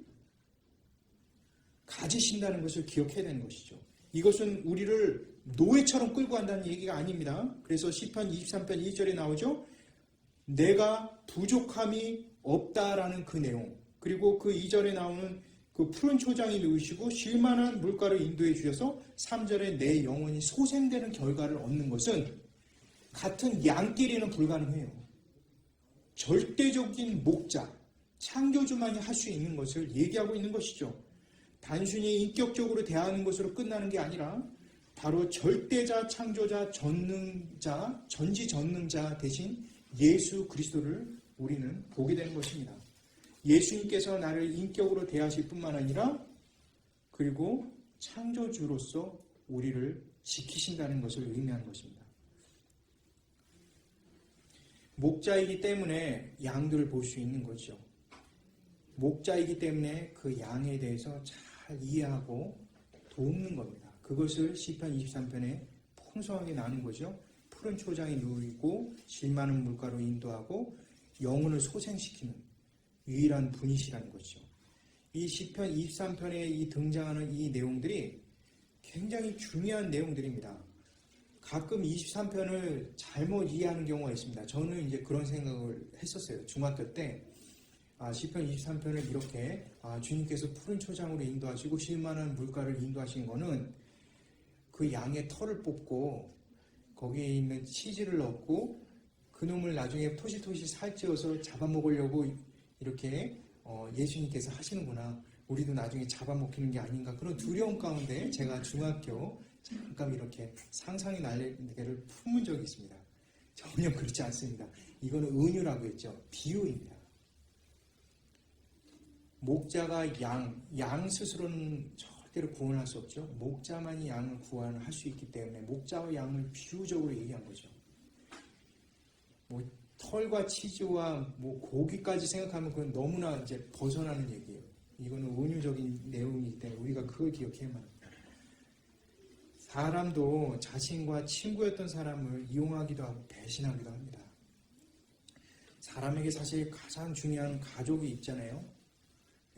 가지신다는 것을 기억해야 되는 것이죠. 이것은 우리를 노예처럼 끌고 간다는 얘기가 아닙니다. 그래서 시편 23편 1절에 나오죠. 내가 부족함이 없다라는 그 내용, 그리고 그 2절에 나오는 그 푸른 초장이 누우시고 쉴만한 물가를 인도해 주셔서 3절에 내 영혼이 소생되는 결과를 얻는 것은 같은 양끼리는 불가능해요. 절대적인 목자, 창조주만이 할 수 있는 것을 얘기하고 있는 것이죠. 단순히 인격적으로 대하는 것으로 끝나는 게 아니라 바로 절대자, 창조자, 전능자, 전지전능자 대신 예수 그리스도를 우리는 보게 되는 것입니다. 예수님께서 나를 인격으로 대하실 뿐만 아니라 그리고 창조주로서 우리를 지키신다는 것을 의미하는 것입니다. 목자이기 때문에 양들을 볼 수 있는 거죠. 목자이기 때문에 그 양에 대해서 잘 이해하고 돕는 겁니다. 그것을 시편 23편에 풍성하게 나는 거죠. 푸른 초장에 누이고 질 많은 물가로 인도하고 영혼을 소생시키는 유일한 분이시라는 거죠. 이 시편 23편에 이 등장하는 이 내용들이 굉장히 중요한 내용들입니다. 가끔 23편을 잘못 이해하는 경우가 있습니다. 저는 이제 그런 생각을 했었어요. 중학교 때 시편 23편을 이렇게 주님께서 푸른 초장으로 인도하시고 쉴만한 물가를 인도하신 거는 그 양의 털을 뽑고 거기에 있는 치즈를 넣고 그놈을 나중에 토시토시 살찌워서 잡아먹으려고 이렇게 예수님께서 하시는구나. 우리도 나중에 잡아먹히는 게 아닌가. 그런 두려움 가운데 제가 중학교 잠깐 이렇게 상상의 날개를 품은 적이 있습니다. 전혀 그렇지 않습니다. 이거는 은유라고 했죠. 비유입니다. 목자가 양 스스로는 절대로 구원할 수 없죠. 목자만이 양을 구원할 수 있기 때문에 목자와 양을 비유적으로 얘기한 거죠. 털과 치즈와 고기까지 생각하면 그건 너무나 이제 벗어나는 얘기예요. 이거는 은유적인 내용이기 때문에 우리가 그걸 기억해야만 합니다. 사람도 자신과 친구였던 사람을 이용하기도 하고 배신하기도 합니다. 사람에게 사실 가장 중요한 가족이 있잖아요.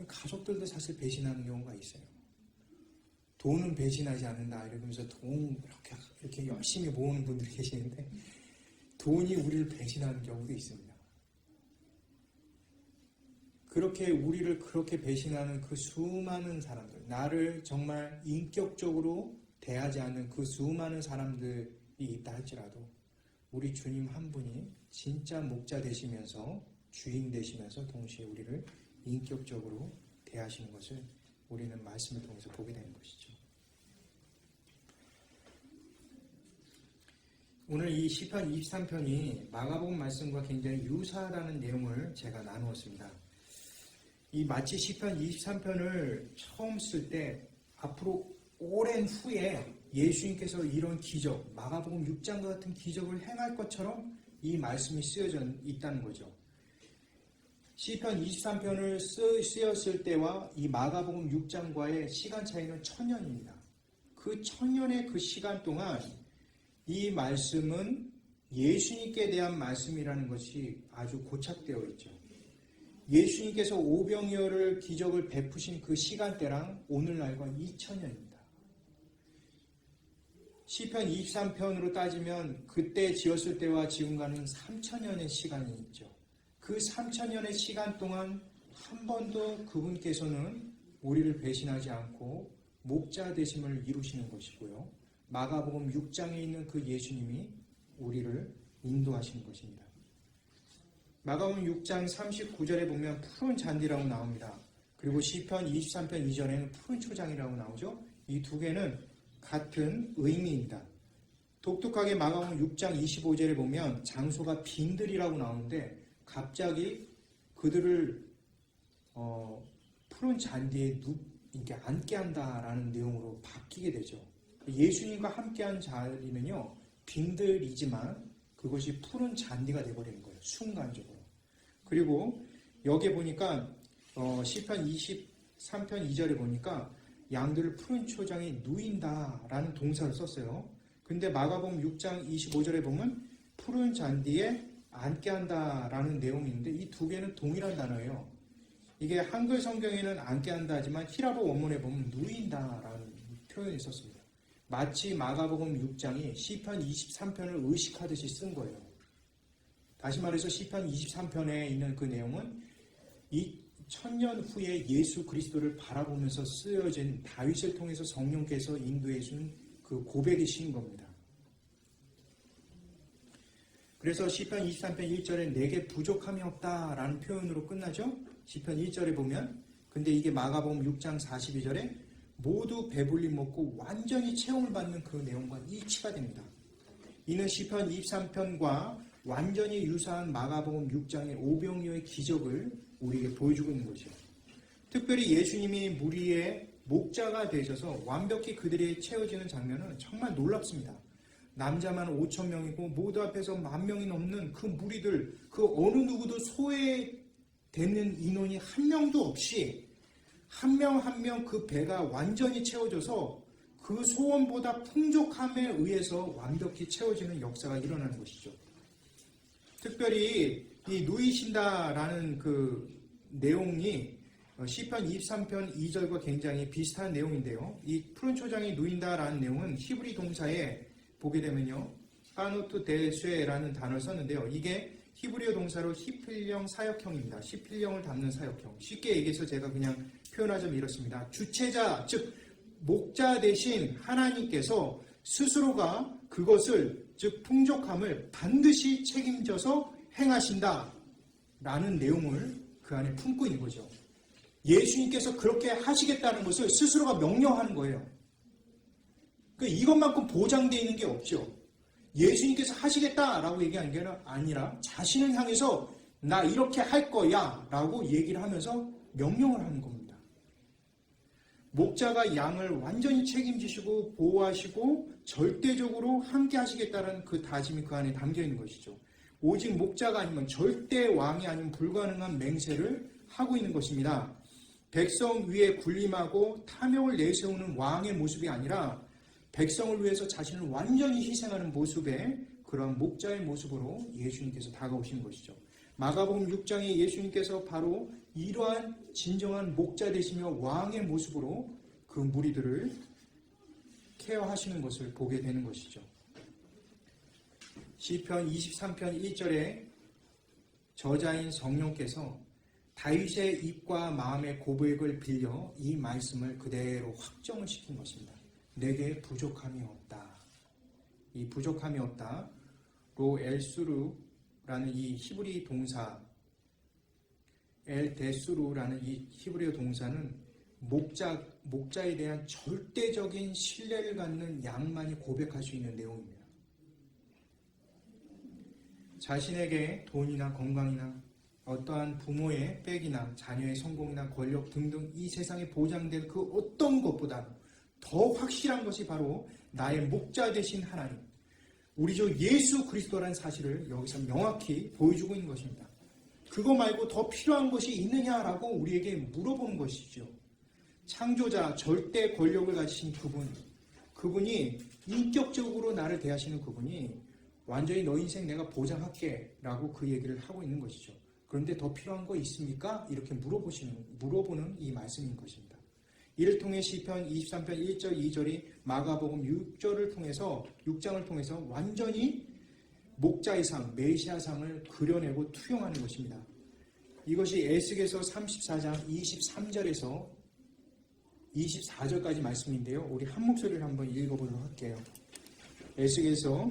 가족들도 사실 배신하는 경우가 있어요. 돈은 배신하지 않는다 이러면서 돈 이렇게 열심히 모으는 분들이 계시는데 돈이 우리를 배신하는 경우도 있습니다. 그렇게 우리를 그렇게 배신하는 그 수많은 사람들, 나를 정말 인격적으로 대하지 않는 그 수많은 사람들이 있다 할지라도 우리 주님 한 분이 진짜 목자 되시면서 주인 되시면서 동시에 우리를 인격적으로 대하시는 것을 우리는 말씀을 통해서 보게 되는 것이죠. 오늘 이 시편 23편이 마가복음 말씀과 굉장히 유사하다는 내용을 제가 나누었습니다. 이 마치 시편 23편을 처음 쓸 때 앞으로 오랜 후에 예수님께서 이런 기적, 마가복음 6장과 같은 기적을 행할 것처럼 이 말씀이 쓰여져 있다는 거죠. 시편 23편을 쓰였을 때와 이 마가복음 6장과의 시간 차이는 1000년입니다. 그 1000년의 그 시간 동안 이 말씀은 예수님께 대한 말씀이라는 것이 아주 고착되어 있죠. 예수님께서 오병이어를 기적을 베푸신 그 시간대랑 오늘날과 2000년입니다. 시편 23편으로 따지면 그때 지었을 때와 지금과는 3000년의 시간이 있죠. 그 3000년의 시간 동안 한 번도 그분께서는 우리를 배신하지 않고 목자 되심을 이루시는 것이고요. 마가복음 6장에 있는 그 예수님이 우리를 인도하시는 것입니다. 마가복음 6장 39절에 보면 푸른 잔디라고 나옵니다. 그리고 시편 23편 이전에는 푸른 초장이라고 나오죠. 이 두 개는 같은 의미입니다. 독특하게 마가복음 6장 25절에 보면 장소가 빈들이라고 나오는데 갑자기 그들을 푸른 잔디에 이렇게 앉게 한다라는 내용으로 바뀌게 되죠. 예수님과 함께한 자리는요 빈들이지만 그것이 푸른 잔디가 되어버리는 거예요. 순간적으로. 그리고 여기에 보니까 시편 23편 2절에 보니까 양들을 푸른 초장에 누인다라는 동사를 썼어요. 근데 마가복음 6장 25절에 보면 푸른 잔디에 앉게 한다라는 내용이 있는데 이 두 개는 동일한 단어예요. 이게 한글 성경에는 앉게 한다 하지만 히라보 원문에 보면 누인다라는 표현이 썼습니다. 마치 마가복음 6장이 시편 23편을 의식하듯이 쓴 거예요. 다시 말해서 시편 23편에 있는 그 내용은 이 1000년 후에 예수 그리스도를 바라보면서 쓰여진 다윗을 통해서 성령께서 인도해 준 그 고백이신 겁니다. 그래서 시편 23편 1절에 내게 부족함이 없다라는 표현으로 끝나죠. 시편 1절에 보면 근데 이게 마가복음 6장 42절에 모두 배불리 먹고 완전히 체험을 받는 그 내용과 일치가 됩니다. 이는 시편 23편과 완전히 유사한 마가복음 6장의 오병이어의 기적을 우리에게 보여주고 있는 것이죠. 특별히 예수님이 무리의 목자가 되셔서 완벽히 그들이 채워지는 장면은 정말 놀랍습니다. 남자만 5,000명이고 모두 앞에서 10,000명이 넘는 그 무리들, 그 어느 누구도 소외되는 인원이 한 명도 없이 한 명 한 명 그 배가 완전히 채워져서 그 소원보다 풍족함에 의해서 완벽히 채워지는 역사가 일어나는 것이죠. 특별히 이 누이신다라는 그 내용이 시편 23편 2절과 굉장히 비슷한 내용인데요. 이 푸른 초장이 누인다라는 내용은 히브리 동사에 보게 되면요, 파노트 데쉐라는 단어를 썼는데요. 이게 히브리어 동사로 히필령 사역형입니다. 히필령을 담는 사역형. 쉽게 얘기해서 제가 그냥 표현하자면 이렇습니다. 주체자, 즉 목자 대신 하나님께서 스스로가 그것을, 즉 풍족함을 반드시 책임져서 행하신다 라는 내용을 그 안에 품고 있는 거죠. 예수님께서 그렇게 하시겠다는 것을 스스로가 명령하는 거예요. 그러니까 이것만큼 보장되어 있는 게 없죠. 예수님께서 하시겠다라고 얘기하는 게 아니라 자신을 향해서 나 이렇게 할 거야 라고 얘기를 하면서 명령을 하는 겁니다. 목자가 양을 완전히 책임지시고 보호하시고 절대적으로 함께 하시겠다는 그 다짐이 그 안에 담겨 있는 것이죠. 오직 목자가 아니면 절대 왕이 아니면 불가능한 맹세를 하고 있는 것입니다. 백성 위에 군림하고 탐욕을 내세우는 왕의 모습이 아니라 백성을 위해서 자신을 완전히 희생하는 모습의 그런 목자의 모습으로 예수님께서 다가오시는 것이죠. 마가복음 6장에 예수님께서 바로 이러한 진정한 목자 되시며 왕의 모습으로 그 무리들을 케어하시는 것을 보게 되는 것이죠. 시편 23편 1절에 저자인 성령께서 다윗의 입과 마음의 고백을 빌려 이 말씀을 그대로 확정을 시킨 것입니다. 내게 부족함이 없다. 이 부족함이 없다. 로 엘수루라는 이 히브리 동사, 엘 데수루라는 이 히브리어 동사는 목자에 대한 절대적인 신뢰를 갖는 양만이 고백할 수 있는 내용입니다. 자신에게 돈이나 건강이나 어떠한 부모의 빽이나 자녀의 성공이나 권력 등등 이 세상에 보장된 그 어떤 것보다 더 확실한 것이 바로 나의 목자 되신 하나님, 우리 주 예수 그리스도라는 사실을 여기서 명확히 보여주고 있는 것입니다. 그거 말고 더 필요한 것이 있느냐라고 우리에게 물어보는 것이죠. 창조자, 절대 권력을 가지신 그분이 인격적으로 나를 대하시는 그분이 완전히 너 인생 내가 보장할게 라고 그 얘기를 하고 있는 것이죠. 그런데 더 필요한 거 있습니까? 이렇게 물어보는 이 말씀인 것입니다. 이를 통해 시편 23편 1절 2절이 마가복음 6장을 통해서 완전히 목자의 상, 메시아상을 그려내고 투영하는 것입니다. 이것이 에스겔서 34장 23절에서 24절까지 말씀인데요. 우리 한 목소리를 한번 읽어보도록 할게요. 에스겔서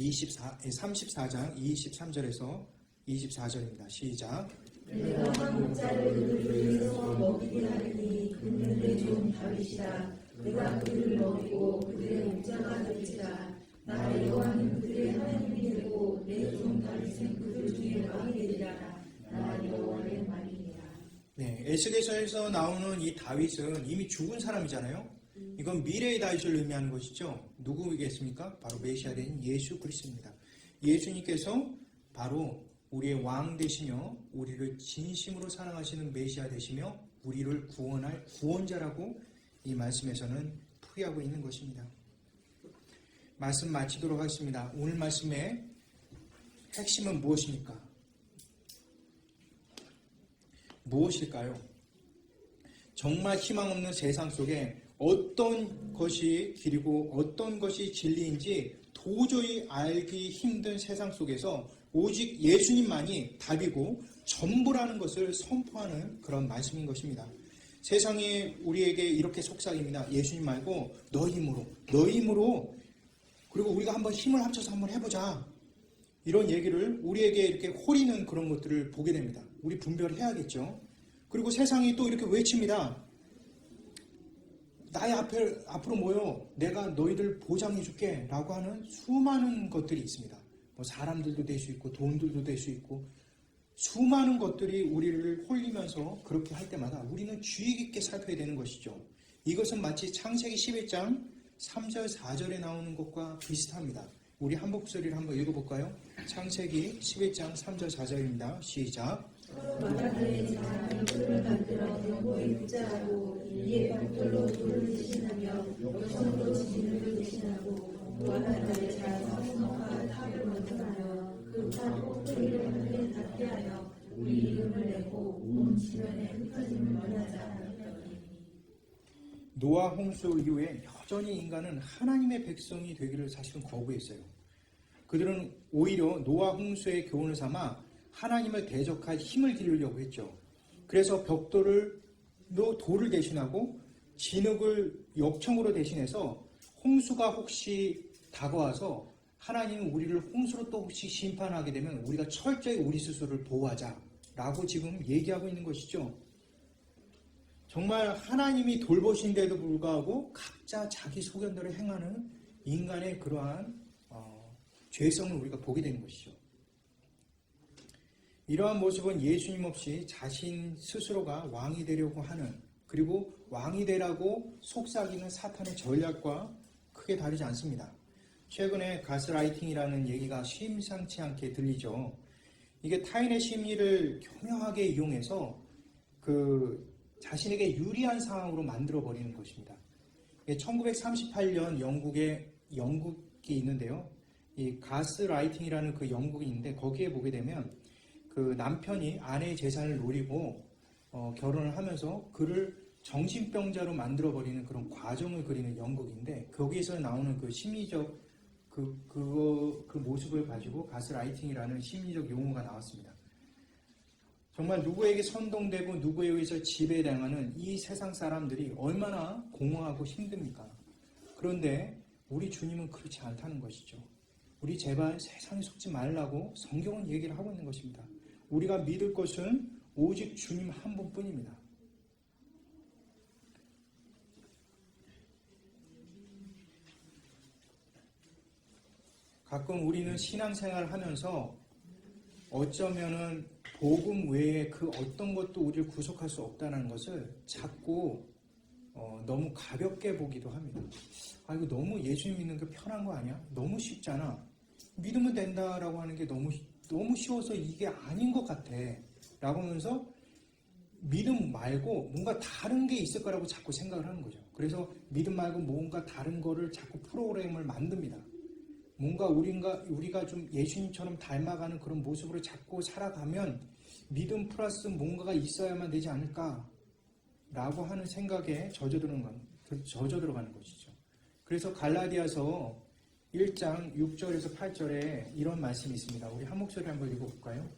34장 23절에서 24절입니다. 시작. 내가 한 목자를 그들을 위해서 먹이게 하리니 그는 내 종 다윗이라. 내가 그들을 먹이고 그들의 목자가 될지라. 나 여호와는 그들의 하나님이 되고 내 종 다윗은 그들 중에 왕이 되리라. 나 여호와의 말이니라. 네, 에스겔서에서 나오는 이 다윗은 이미 죽은 사람이잖아요. 이건 미래의 다윗을 의미하는 것이죠. 누구이겠습니까? 바로 메시아 된 예수 그리스도입니다. 예수님께서 바로 우리의 왕 되시며 우리를 진심으로 사랑하시는 메시아 되시며 우리를 구원할 구원자라고 이 말씀에서는 풀이하고 있는 것입니다. 말씀 마치도록 하겠습니다. 오늘 말씀의 핵심은 무엇입니까? 무엇일까요? 정말 희망 없는 세상 속에 어떤 것이 길이고 어떤 것이 진리인지 도저히 알기 힘든 세상 속에서 오직 예수님만이 답이고 전부라는 것을 선포하는 그런 말씀인 것입니다. 세상이 우리에게 이렇게 속삭입니다. 예수님 말고 너 힘으로 그리고 우리가 한번 힘을 합쳐서 한번 해보자. 이런 얘기를 우리에게 이렇게 호리는 그런 것들을 보게 됩니다. 우리 분별해야겠죠. 그리고 세상이 또 이렇게 외칩니다. 나의 앞으로 모여 내가 너희들 보장해줄게 라고 하는 수많은 것들이 있습니다. 뭐 사람들도 될 수 있고 돈들도 될 수 있고 수많은 것들이 우리를 홀리면서 그렇게 할 때마다 우리는 주의 깊게 살펴야 되는 것이죠. 이것은 마치 창세기 11장 3절 4절에 나오는 것과 비슷합니다. 우리 한 목소리를 한번 읽어볼까요? 창세기 11장 3절 4절입니다. 시작. 마라에 자기 뿔을 만들어 병고에 묻자하고 이에 벽돌로 돌을 대신하며 여성으로 지진을 대신하고 또 하나에 자 성막과 탑을 건축하여 그탑 꼭대기를 하늘에 닿게 하여 우리 이름을 내고 온 지면에 흩어짐을 면하자. 노아 홍수 이후에 여전히 인간은 하나님의 백성이 되기를 사실은 거부했어요. 그들은 오히려 노아 홍수의 교훈을 삼아 하나님을 대적할 힘을 기르려고 했죠. 그래서 벽돌을 돌을 대신하고 진흙을 역청으로 대신해서 홍수가 혹시 다가와서 하나님은 우리를 홍수로 또 혹시 심판하게 되면 우리가 철저히 우리 스스로를 보호하자라고 지금 얘기하고 있는 것이죠. 정말 하나님이 돌보신데도 불구하고 각자 자기 소견대로 행하는 인간의 그러한 죄성을 우리가 보게 되는 것이죠. 이러한 모습은 예수님 없이 자신 스스로가 왕이 되려고 하는, 그리고 왕이 되라고 속삭이는 사탄의 전략과 크게 다르지 않습니다. 최근에 가스라이팅이라는 얘기가 심상치 않게 들리죠. 이게 타인의 심리를 교묘하게 이용해서 자신에게 유리한 상황으로 만들어버리는 것입니다. 1938년 영국이 있는데요. 이 가스라이팅이라는 그 영국이 있는데 거기에 보게 되면 그 남편이 아내의 재산을 노리고 결혼을 하면서 그를 정신병자로 만들어버리는 그런 과정을 그리는 연극인데 거기에서 나오는 그 심리적 그 모습을 가지고 가스라이팅이라는 심리적 용어가 나왔습니다. 정말 누구에게 선동되고 누구에 의해서 지배당하는 이 세상 사람들이 얼마나 공허하고 힘듭니까? 그런데 우리 주님은 그렇지 않다는 것이죠. 우리 제발 세상에 속지 말라고 성경은 얘기를 하고 있는 것입니다. 우리가 믿을 것은 오직 주님 한 분뿐입니다. 가끔 우리는 신앙생활을 하면서 어쩌면은 복음 외에 그 어떤 것도 우리를 구속할 수 없다는 것을 자꾸 너무 가볍게 보기도 합니다. 아, 이거 너무 예수님 믿는 게 편한 거 아니야? 너무 쉽잖아. 믿으면 된다라고 하는 게 너무 쉬워서 이게 아닌 것 같아. 라고 하면서 믿음 말고 뭔가 다른 게 있을 거라고 자꾸 생각을 하는 거죠. 그래서 믿음 말고 뭔가 다른 거를 자꾸 프로그램을 만듭니다. 뭔가 우리가 좀 예수님처럼 닮아가는 그런 모습으로 자꾸 살아가면 믿음 플러스 뭔가가 있어야만 되지 않을까 라고 하는 생각에 젖어 들어가는 것이죠. 그래서 갈라디아서 1장 6절에서 8절에 이런 말씀이 있습니다. 우리 한 목소리 한번 읽어볼까요?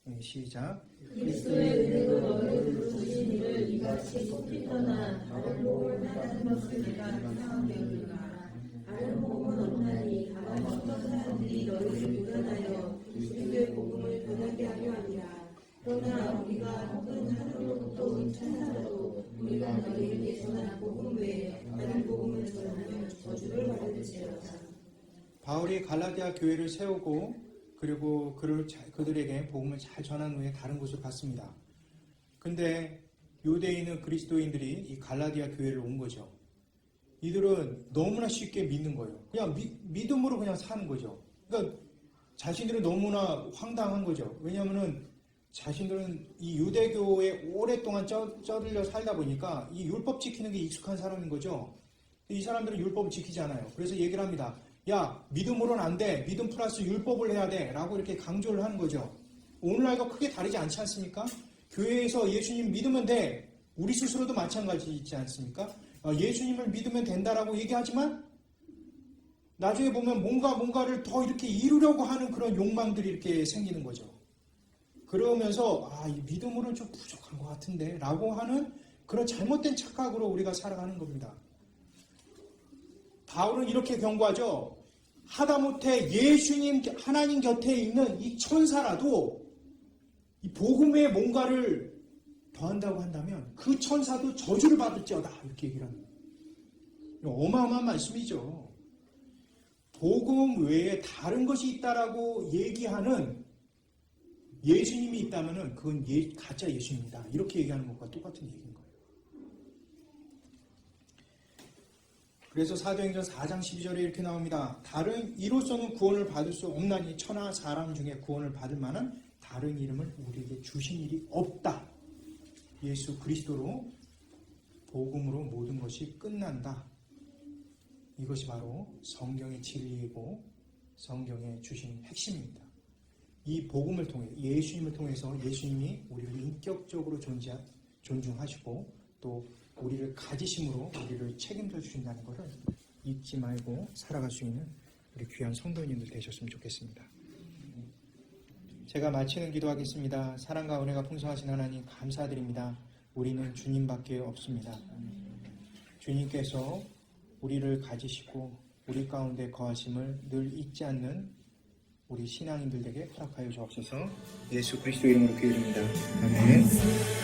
네, 시작. 그리스도의 은혜로 너희를 부르신 이를 이같이 속히 떠나 다른 복음을 하는 것을 내가 이상하게 여기노라. 다른 복음은 없나니 다만 어떤 사람들이 너희를 유견하여 그리스도의 복음을 변하게 하려 하니라. 그러나 우리가 혹은 하늘로부터 온 천사라도 우리가 너희에게 전한 복음 외에 다른 복음을 전하면 저주를 받을지어다. 바울이 갈라디아 교회를 세우고 그리고 그들에게 복음을 잘 전한 후에 다른 곳으로 갔습니다. 근데 유대인은 그리스도인들이 이 갈라디아 교회를 온 거죠. 이들은 너무나 쉽게 믿는 거예요. 그냥 믿음으로 그냥 사는 거죠. 그러니까 자신들은 너무나 황당한 거죠. 왜냐하면은 자신들은 이 유대교에 오랫동안 쩌들려 살다 보니까 이 율법 지키는 게 익숙한 사람인 거죠. 이 사람들은 율법을 지키지 않아요. 그래서 얘기를 합니다. 야, 믿음으로는 안 돼. 믿음 플러스 율법을 해야 돼. 라고 이렇게 강조를 하는 거죠. 오늘날과 크게 다르지 않지 않습니까? 교회에서 예수님 믿으면 돼. 우리 스스로도 마찬가지지 않습니까? 예수님을 믿으면 된다라고 얘기하지만 나중에 보면 뭔가를 더 이렇게 이루려고 하는 그런 욕망들이 이렇게 생기는 거죠. 그러면서 이 믿음으로는 좀 부족한 것 같은데 라고 하는 그런 잘못된 착각으로 우리가 살아가는 겁니다. 바울은 이렇게 경고하죠. 하다못해 예수님 하나님 곁에 있는 이 천사라도 이 복음에 뭔가를 더한다고 한다면 그 천사도 저주를 받을지어다 이렇게 얘기를 합니다. 어마어마한 말씀이죠. 복음 외에 다른 것이 있다라고 얘기하는 예수님이 있다면 그건 가짜 예수님이다 이렇게 얘기하는 것과 똑같은 얘기인 거예요. 그래서 사도행전 4장 12절에 이렇게 나옵니다. 다른 이로서는 구원을 받을 수 없나니 천하 사람 중에 구원을 받을 만한 다른 이름을 우리에게 주신 일이 없다. 예수 그리스도로 복음으로 모든 것이 끝난다. 이것이 바로 성경의 진리이고 성경에 주신 핵심입니다. 이 복음을 통해 예수님을 통해서 예수님이 우리를 인격적으로 존중하시고 또 우리를 가지심으로 우리를 책임져 주신다는 것을 잊지 말고 살아갈 수 있는 우리 귀한 성도님들 되셨으면 좋겠습니다. 제가 마치는 기도하겠습니다. 사랑과 은혜가 풍성하신 하나님 감사드립니다. 우리는 주님밖에 없습니다. 주님께서 우리를 가지시고 우리 가운데 거하심을 늘 잊지 않는 우리 신앙인들에게 허락하여 주옵소서. 예수 그리스도 이름으로 기도드립니다. 아멘.